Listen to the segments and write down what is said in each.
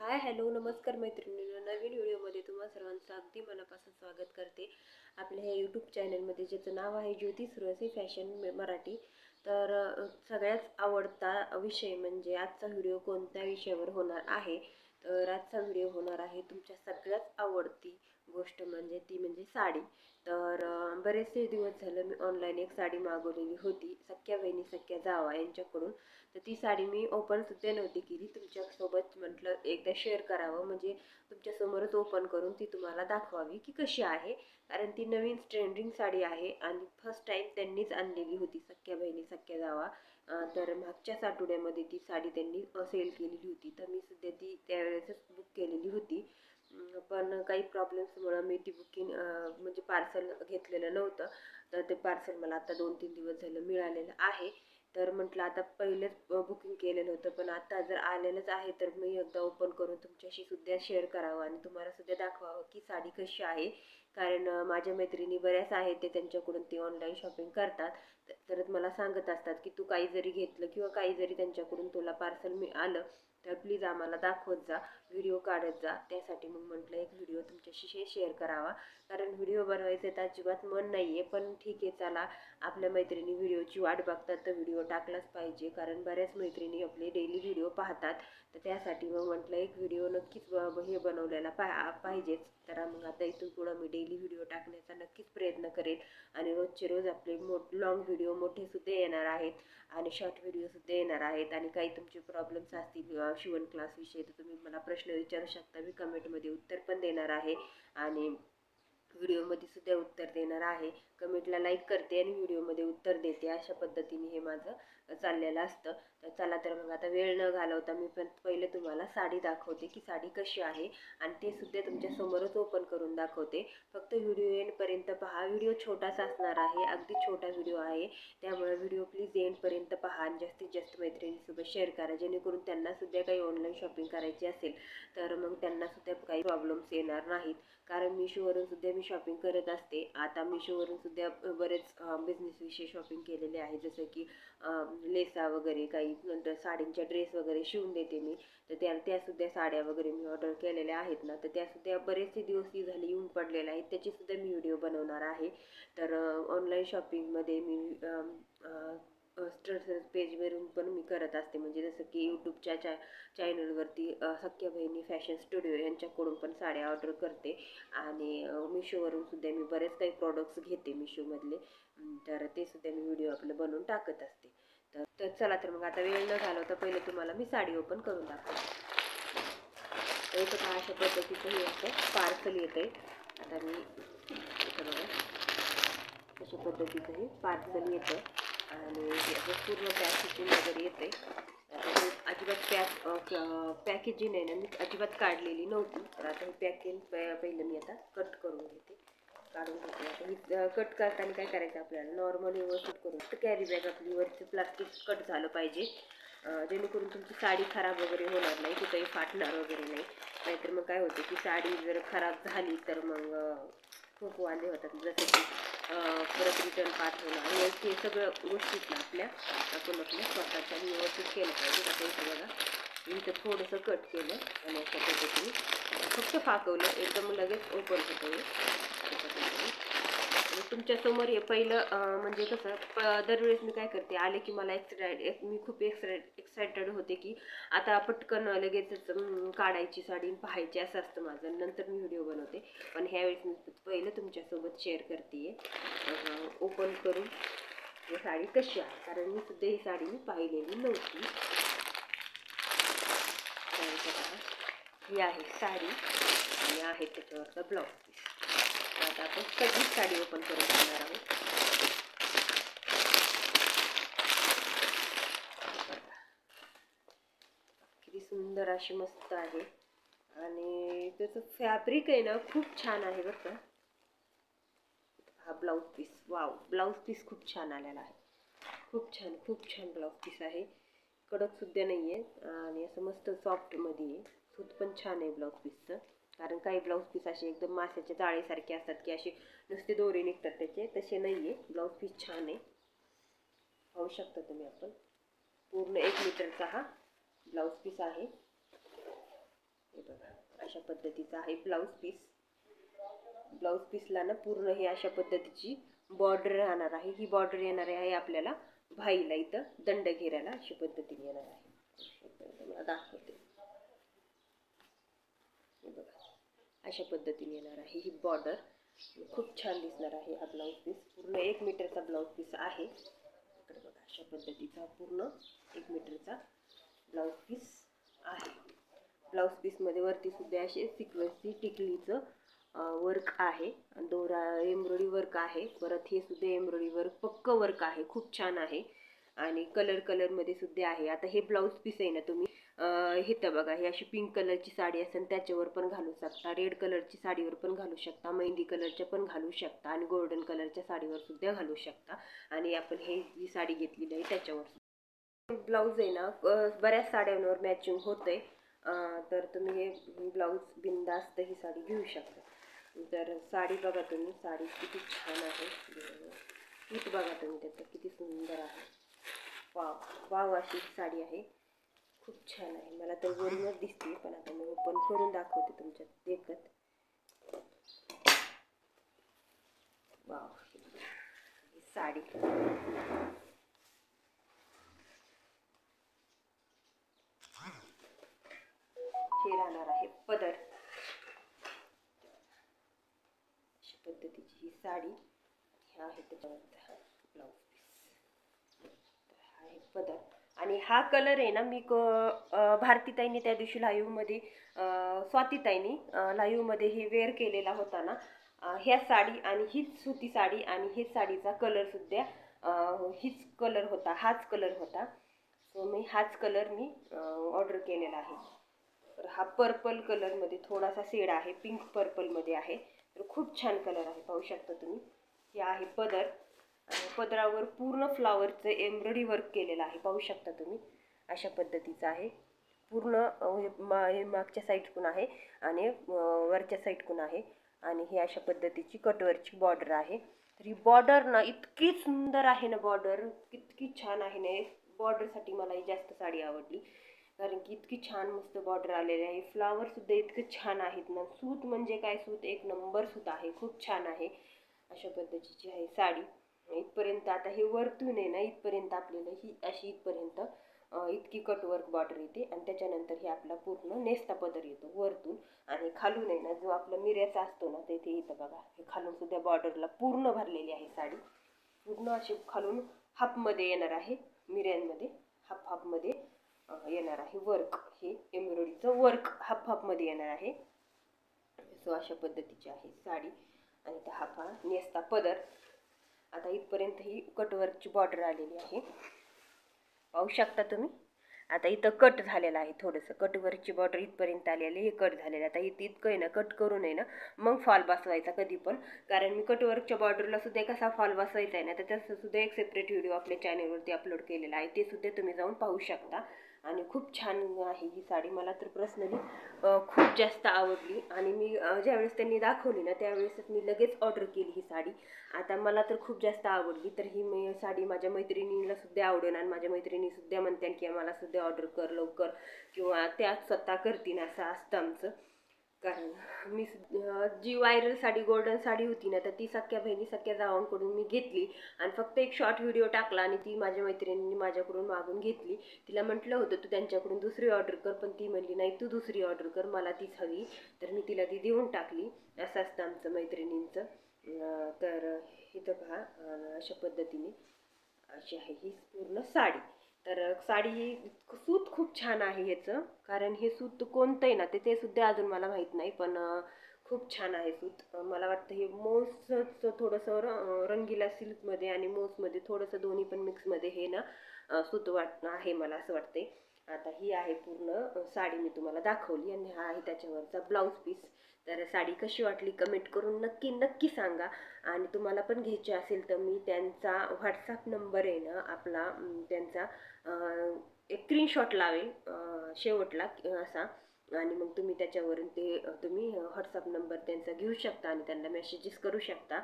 Hi hello नमस्कार मैत्रिणींनो, नवीन व्हिडिओमध्ये तुम्हा सर्वांचं अगदी मनापासून स्वागत करते. आपल्या ह्या यूट्यूब चॅनलमध्ये ज्याचं नाव आहे ज्योती सुरवसे फॅशन मराठी. तर सगळ्याच आवडता विषय म्हणजे आजचा व्हिडिओ कोणत्या विषयावर होणार आहे. तर आजचा व्हिडिओ होणार आहे तुमच्या सगळ्यात आवडती गोष्ट म्हणजे साडी. तर बरेचसे दिवस झालं मी ऑनलाईन एक साडी मागवलेली होती सख्या बहिणी सख्या जावा यांच्याकडून. तर ती साडी मी ओपन सुद्धा नव्हती केली, तुमच्यासोबत म्हटलं एकदा शेअर करावं, म्हणजे तुमच्यासमोरच ओपन करून ती तुम्हाला दाखवावी की कशी आहे. कारण ती नवीन ट्रेंडिंग साडी आहे आणि फर्स्ट टाईम त्यांनीच आणलेली होती सख्या बहिणी सख्या जावा. तर मागच्याच आठवड्यामध्ये ती साडी त्यांनी सेल केलेली होती, तर मी सुद्धा ती त्यावेळेसच बुक केलेली होती. पण काही प्रॉब्लेम्समुळं मी ती बुकिंग म्हणजे पार्सल घेतलेलं नव्हतं. तर ते पार्सल मला आता 2-3 दिवस झालं मिळालेलं आहे. तर म्हटलं आता पहिलेच बुकिंग केलेलं होतं, पण आता जर आलेलंच आहे तर मी एकदा ओपन करून तुमच्याशी सुद्धा शेअर करावं आणि तुम्हाला सुद्धा दाखवावं की साडी कशी आहे. कारण माझ्या मैत्रिणी बऱ्याच आहेत ते त्यांच्याकडून ते ऑनलाईन शॉपिंग करतात. तर मला सांगत असतात की तू काही जरी घेतलं किंवा काही जरी त्यांच्याकडून तुला पार्सल आलं तर प्लीज आम्हाला दाखवत जा, व्हिडिओ काढत जा. त्यासाठी मग म्हटलं एक व्हिडिओ तुमच्याशी शेअर करावा. कारण व्हिडिओ बनवायचं तर अजिबात मन नाही आहे, पण ठीक आहे चला, आपल्या मैत्रिणी व्हिडिओची वाट बघतात तर व्हिडिओ टाकलाच पाहिजे. कारण बऱ्याच मैत्रिणी आपले डेली व्हिडिओ पाहतात. तर त्यासाठी मग म्हटलं एक व्हिडिओ नक्कीच हे बनवलेला पाहिजेच. तर मग आता इथून पुढं मी डेली व्हिडिओ टाकण्याचा नक्कीच प्रयत्न करेन. आणि रोजचे रोज आपले लॉंग व्हिडिओ मोठे सुद्धा येणार आहेत आणि शॉर्ट व्हिडिओ सुद्धा येणार आहेत. आणि काही तुमचे प्रॉब्लेम्स असतील शिवण क्लासविषयी तर तुम्ही मला प्रश्न विचारू शकता, मी कमेंटमध्ये उत्तर पण देणार आहे आणि व्हिडिओमध्ये सुद्धा उत्तर देणार आहे. कमेंटला लाईक करते आणि व्हिडिओमध्ये उत्तर देते, अशा पद्धतीने हे माझं चाललेलं असतं. तर चला, तर मग आता वेळ न घालवता मी पण पहिले तुम्हाला साडी दाखवते की साडी कशी आहे आणि ते सुद्धा तुमच्या समोरच ओपन करून दाखवते. फक्त व्हिडिओ एंडपर्यंत पहा. व्हिडिओ छोटासा असणार आहे, अगदी छोटा व्हिडिओ आहे, त्यामुळे व्हिडिओ प्लीज एंडपर्यंत पहा आणि जास्तीत जास्त मैत्रिणींसोबत शेअर करा, जेणेकरून त्यांना सुद्धा काही ऑनलाईन शॉपिंग करायची असेल तर मग त्यांना सुद्धा काही प्रॉब्लेम्स येणार नाहीत. कारण मिशोवरून सुद्धा मी शॉपिंग करत असते. आता मिशोवरून सुद्धा बरेच बिझनेसविषयी शॉपिंग केलेले आहे, जसं की लेसा वगैरे, काही नंतर साडींच्या ड्रेस वगैरे शिवून देते मी. तर त्यासुद्धा साड्या वगैरे मी ऑर्डर केलेल्या आहेत ना, तर त्यासुद्धा बरेचसे दिवस झाले येऊन पडलेल्या आहेत, त्याचीसुद्धा मी व्हिडिओ बनवणार आहे. तर ऑनलाईन शॉपिंगमध्ये मी पेजवरून पण मी करत असते, म्हणजे जसं की यूट्यूबच्या चॅनलवरती सख्या बहिणी फॅशन स्टुडिओ यांच्याकडून पण साड्या ऑर्डर करते. आणि मिशोवरून सुद्धा मी बरेच काही प्रॉडक्ट्स घेते मिशोमधले. तर ते सुद्धा मी व्हिडिओ आपलं बनवून टाकत असते. तर चला, तर मग आता वेळ न घालवता पहिले तुम्हाला मी साडी ओपन करून दाखवते. तर इथं अशा पद्धतीचं हे असं पार्सल येतं आहे. आता मी इथं बघा अशा पद्धतीचं हे पार्सल येतं आणि पूर्ण पॅकेजिंग वगैरे येते. अजिबात पॅकेजिंग आहे ना, मी अजिबात काढलेली नव्हती. तर आता ही पॅकिंग पहिलं मी आता कट करून घेते, काढून घेते. आता ही कट करताना काय करायचं आपल्याला, नॉर्मली व्यवस्थित करून तर कॅरी बॅग आपली वरची प्लास्टिक कट झालं पाहिजे, जेणेकरून तुमची साडी खराब वगैरे होणार नाही, कुठेही फाटणार वगैरे नाही. नाहीतर मग काय होतं की साडी जर खराब झाली तर मग खूप वांदे होतात, जसं की परत रिटर्न पाठवणं आणि हे सगळं गोष्टीत ना आपण आपल्या स्वतःच्या व्यवस्थित केलं पाहिजे. आता इथं बघा मी इथं थोडंसं कट केलं आणि अशा पद्धतीने फक्त फाकवलं, एकदम लगेच ओपन होतं हे. तुमच्यासमोर हे पहिलं म्हणजे कसं दरवेळेस मी काय करते, आले की मला मी खूप एक्सायटेड होते की आता पटकन लगेचच काढायची साडी पाहायची, असं असतं माझं. नंतर मी व्हिडिओ बनवते, पण ह्यावेळेस मी पहिलं तुमच्यासोबत शेअर करते ओपन करून ही साडी कशी आहे. कारण मी सुद्धा ही साडी मी पाहिलेली नव्हती. ही आहे साडी आणि आहे त्याच्यावरचा ब्लाऊज पीस. आता आपण सगळीच साडी ओपन करून घेणार आहोत. किती सुंदर अशी मस्त आहे आणि त्याचं फॅब्रिक आहे ना खूप छान आहे बरं का. हा blouse piece, wow, blouse piece खूप छान आलेला आहे, खूप छान ब्लाऊज पीस आहे. कडक सुद्धा नाही आहे आणि असं मस्त सॉफ्टमध्ये आहे. सूत पण छान आहे ब्लाऊज पीसचं. कारण काही ब्लाऊज पीस असे एकदम माशाच्या जाळीसारखे असतात की असे नुसते दोरे निघतात त्याचे, तसे नाही आहे. ब्लाऊज पीस छान आहे, पाहू शकता तुम्ही. आपण पूर्ण 1 मीटरचा हा ब्लाऊज पीस आहे. बघा अशा पद्धतीचा आहे ब्लाऊज पीस. ब्लाऊज पीसला ना पूर्ण हे अशा पद्धतीची बॉर्डर राहणार आहे. ही बॉर्डर येणार आहे आपल्याला भाईला इथं दंड घेरायला अशा पद्धतीने येणार आहे. मला दाखवते बघा अशा पद्धतीने येणार आहे ही बॉर्डर. खूप छान दिसणार आहे हा ब्लाऊज पीस. पूर्ण 1 मीटरचा ब्लाऊज पीस आहे. इकडे बघा अशा पद्धतीचा पूर्ण 1 मीटरचा ब्लाऊज पीस आहे. ब्लाऊज पीसमध्ये वरती सुद्धा असे सिक्वेन्सची टिकलीचं वर्क आहे. दोरा एम्ब्रॉयडरी वर्क आहे. परत हे सुद्धा एम्ब्रॉयडरी वर्क पक्क वर्क आहे. खूप छान आहे आणि कलरमध्ये सुद्धा आहे. आता हे ब्लाऊज पीस आहे ना तुम्ही हे तर बघा हे अशी पिंक कलरची साडी असेल त्याच्यावर पण घालू शकता, रेड कलरची साडीवर पण घालू शकता, मेहंदी कलरच्या पण घालू शकता आणि गोल्डन कलरच्या साडीवर सुद्धा घालू शकता. आणि आपण हे जी साडी घेतलेली आहे त्याच्यावर ब्लाऊज आहे ना बऱ्याच साड्यांवर मॅचिंग होतंय. तर तुम्ही हे ब्लाऊज बिनधास्त ही साडी घेऊ शकता. तर साडी बघा तुम्ही, साडी किती छान आहे. हीच बघा तुम्ही त्याचं किती सुंदर आहे. वाव वाव अशी साडी आहे. खूप छान आहे. मला तर वरूनच दिसते पण आता मी ओपन करून दाखवते तुमच्या देखत. वाव ही साडी हे राहणार आहे पदर. अशा पद्धतीची ही साडी ह्या आहे त्याच्यावरचा हा ब्लाऊज पीस. हा आहे पदर आणि हा कलर आहे ना मी भारतीताईंनी त्या दिवशी लाईव्हमध्ये स्वातीताईंनी लाईव्हमध्ये हे वेअर केलेला होता ना ह्या साडी आणि हीच सुती साडी आणि हेच साडीचा कलर सुद्धा हीच कलर होता, हाच कलर होता. सो मी हाच कलर मी ऑर्डर केलेला आहे. तर हा पर्पल कलरमध्ये थोडासा शेड आहे, पिंक पर्पलमध्ये आहे. तर खूप छान कलर आहे, पाहू शकता तुम्ही. हे आहे पदर आणि पदरावर पूर्ण फ्लावरचं एम्ब्रॉयडरी वर्क केलेलं आहे, पाहू शकता तुम्ही. अशा पद्धतीचं आहे पूर्ण. मागच्या साईडकडून आहे आणि वरच्या साईडकडून आहे आणि ही अशा पद्धतीची कटवरची बॉर्डर आहे. तर ही बॉर्डर ना इतकी सुंदर आहे ना, बॉर्डर इतकी छान आहे ना. बॉर्डरसाठी मला ही जास्त साडी आवडली कारण की इतकी छान मस्त बॉर्डर आलेली आहे. फ्लावर सुद्धा इतके छान आहेत ना. सूत म्हणजे काय, सूत एक नंबर सूत आहे, खूप छान आहे. अशा पद्धतीची आहे साडी. इथपर्यंत आता हे वरतून आहे ना इथपर्यंत आपल्याला ही अशी इथपर्यंत इतकी कटवर्क बॉर्डर येते आणि त्याच्यानंतर हे आपला पूर्ण नेस्ता पदर येतो वरतून. आणि खालून आहे ना जो आपला मिऱ्याचा असतो ना तिथे इथं बघा हे खालून सुद्धा बॉर्डरला पूर्ण भरलेली आहे साडी. पूर्ण अशी खालून हाफमध्ये येणार आहे, मिऱ्यांमध्ये हाफमध्ये येणार आहे वर्क. हे एम्ब्रॉयडरीचं वर्क हाफमध्ये येणार आहे. सो अशा पद्धतीची आहे साडी आणि त्या हाफा नेसता पदर. आता इथपर्यंत ही कटवर्कची बॉर्डर आलेली आहे, पाहू शकता तुम्ही. आता इथं कट झालेलं आहे, थोडंसं कटवरची बॉर्डर इथपर्यंत आलेली, हे कट झालेलं. आता इथं इतकं आहे ना कट करून आहे ना मग फॉल बसवायचा कधी पण, कारण मी कटवर्कच्या बॉर्डरला सुद्धा कसा फॉल बसवायचा आहे ना त्याचा सुद्धा एक सेपरेट व्हिडिओ आपल्या चॅनलवरती अपलोड केलेला आहे, ते सुद्धा तुम्ही जाऊन पाहू शकता. आणि खूप छान आहे ही साडी. मला तर पर्सनली खूप जास्त आवडली आणि मी ज्यावेळेस त्यांनी दाखवली ना त्यावेळेसच मी लगेच ऑर्डर केली ही साडी. आता मला तर खूप जास्त आवडली. तर ही मी साडी माझ्या मैत्रिणीला सुद्धा आवडेल आणि माझ्या मैत्रिणी सुद्धा म्हणतात की मला सुद्धा ऑर्डर कर लवकर, किंवा त्या स्वतः करतील असं असतं आमचं. कारण मी जी व्हायरल साडी गोल्डन साडी होती ना तर ती सख्या बहिणी सख्या जावांकडून मी घेतली आणि फक्त एक शॉर्ट व्हिडिओ टाकला आणि ती माझ्या मैत्रिणींनी माझ्याकडून मागून घेतली. तिला म्हटलं होतं तू त्यांच्याकडून दुसरी ऑर्डर कर, पण ती म्हणली नाही तू दुसरी ऑर्डर कर, मला तीच हवी. तर मी तिला ती देऊन टाकली. असं असतं आमचं मैत्रिणींचं. तर इथं पहा अशा पद्धतीने अशी आहे ही पूर्ण साडी. तर साडी ही सूत खूप छान आहे ह्याचं, कारण हे सूत कोणतं आहे ना ते सुद्धा अजून मला माहीत नाही, पण खूप छान आहे सूत. मला वाटतं हे मोसचं थोडंसं रंगीला सिल्कमध्ये आणि मोसमध्ये थोडंसं दोन्ही पण मिक्समध्ये हे ना सूत आहे मला असं वाटते. आता ही आहे पूर्ण साडी मी तुम्हाला दाखवली आणि हा आहे त्याच्यावरचा ब्लाऊज पीस. तर साडी कशी वाटली कमेंट करून नक्की नक्की सांगा. आणि तुम्हाला पण घ्यायची असेल तर मी त्यांचा व्हॉट्सअप नंबर आहे ना आपला त्यांचा एक स्क्रीनशॉट लावेल शेवटला असा, आणि मग तुम्ही त्याच्यावरून ते तुम्ही व्हॉट्सअप नंबर त्यांचा घेऊ शकता आणि त्यांना मेसेजेस करू शकता.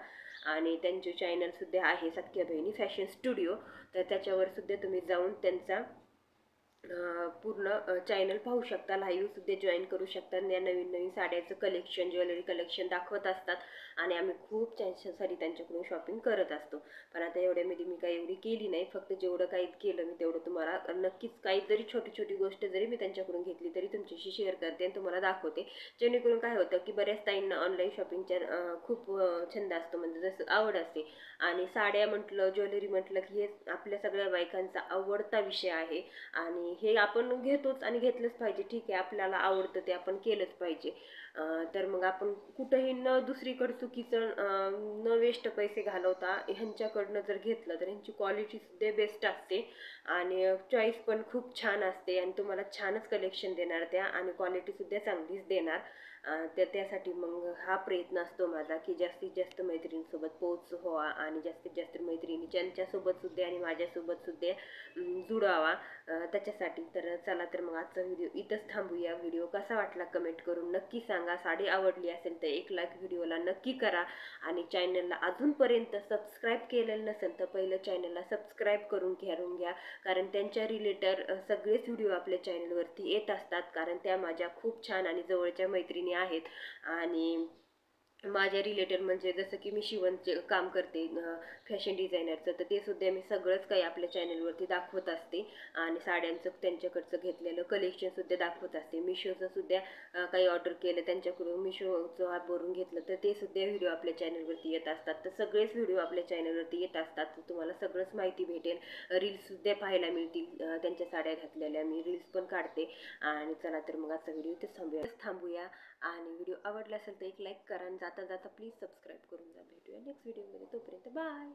आणि त्यांचे चॅनलसुद्धा आहे सख्या बहिणी फॅशन स्टुडिओ, तर त्याच्यावर सुद्धा तुम्ही जाऊन त्यांचा पूर्ण चॅनल पाहू शकता, लाईव्ह सुद्धा जॉईन करू शकता. या नवीन नवीन साड्याचं कलेक्शन, ज्वेलरी कलेक्शन दाखवत असतात आणि आम्ही खूप त्यांच्यासाठी त्यांच्याकडून शॉपिंग करत असतो. पण आता एवढ्यामध्ये मी काही एवढी केली नाही, फक्त जेवढं काही केलं मी तेवढं तुम्हाला नक्कीच काही जरी छोटी छोटी गोष्ट जरी मी त्यांच्याकडून घेतली तरी तुमच्याशी शेअर करते आणि तुम्हाला दाखवते. जेणेकरून काय होतं की बऱ्याच ताईंना ऑनलाईन शॉपिंगच्या खूप छंद असतो, म्हणजे जसं आवड असते. आणि साड्या म्हटलं, ज्वेलरी म्हटलं की हे आपल्या सगळ्या बायकांचा आवडता विषय आहे आणि हे आपण घेतोच आणि घेतलंच पाहिजे. ठीक आहे, आपल्याला आवडतं ते आपण केलंच पाहिजे. तर मग आपण कुठंही न दुसरीकडं चुकीचं न वेस्ट पैसे घालवता ह्यांच्याकडनं जर घेतलं तर ह्यांची क्वालिटी सुद्धा बेस्ट असते आणि चॉईस पण खूप छान असते आणि तुम्हाला छानच कलेक्शन देणार त्या आणि क्वालिटी सुद्धा चांगलीच देणार. त्यासाठी मग हा प्रयत्न असतो माझा की जास्तीत जास्त मैत्रिणींसोबत पोच व्हावा आणि जास्तीत जास्त मैत्रिणी ज्यांच्यासोबत सुद्धा आणि माझ्यासोबत सुद्धा जुडावा. त्याच्यासाठी तर चला तर मग आजचा व्हिडिओ इथंच थांबूया. व्हिडिओ कसा वाटला कमेंट करून नक्की सांगा. साडी आवडली असेल तर एक लाईक व्हिडिओला नक्की करा आणि चॅनलला अजूनपर्यंत सबस्क्राईब केलेलं नसेल तर पहिलं चॅनलला सबस्क्राईब करून घ्या, कारण त्यांच्या रिलेटेड सगळेच व्हिडिओ आपल्या चॅनलवरती येत असतात. कारण त्या माझ्या खूप छान आणि जवळच्या मैत्रिणी आहेत आणि माझ्या रिलेटेड म्हणजे जसं की मी शिवणचे काम करते, फॅशन डिझायनरचं, तर ते सुद्धा मी सगळंच काही आपल्या चॅनलवरती दाखवत असते आणि साड्यांचं त्यांच्याकडचं घेतलेलं कलेक्शनसुद्धा दाखवत असते. मिशोचं सुद्धा काही ऑर्डर केलं त्यांच्याकडून, मिशोचं ॲपवरून घेतलं तर ते सुद्धा व्हिडिओ आपल्या चॅनलवरती येत असतात. तर सगळेच व्हिडिओ आपल्या चॅनलवरती येत असतात, तर तुम्हाला सगळंच माहिती भेटेल. रील्ससुद्धा पाहायला मिळतील, त्यांच्या साड्या घातलेल्या मी रील्स पण काढते. आणि चला तर मग आजचा व्हिडिओ इथेच थांबूया आणि व्हिडिओ आवडला असेल तर एक लाईक करा आणि जाता जाता प्लीज सबस्क्राईब करून जा. भेटूया नेक्स्ट व्हिडिओमध्ये, तोपर्यंत बाय.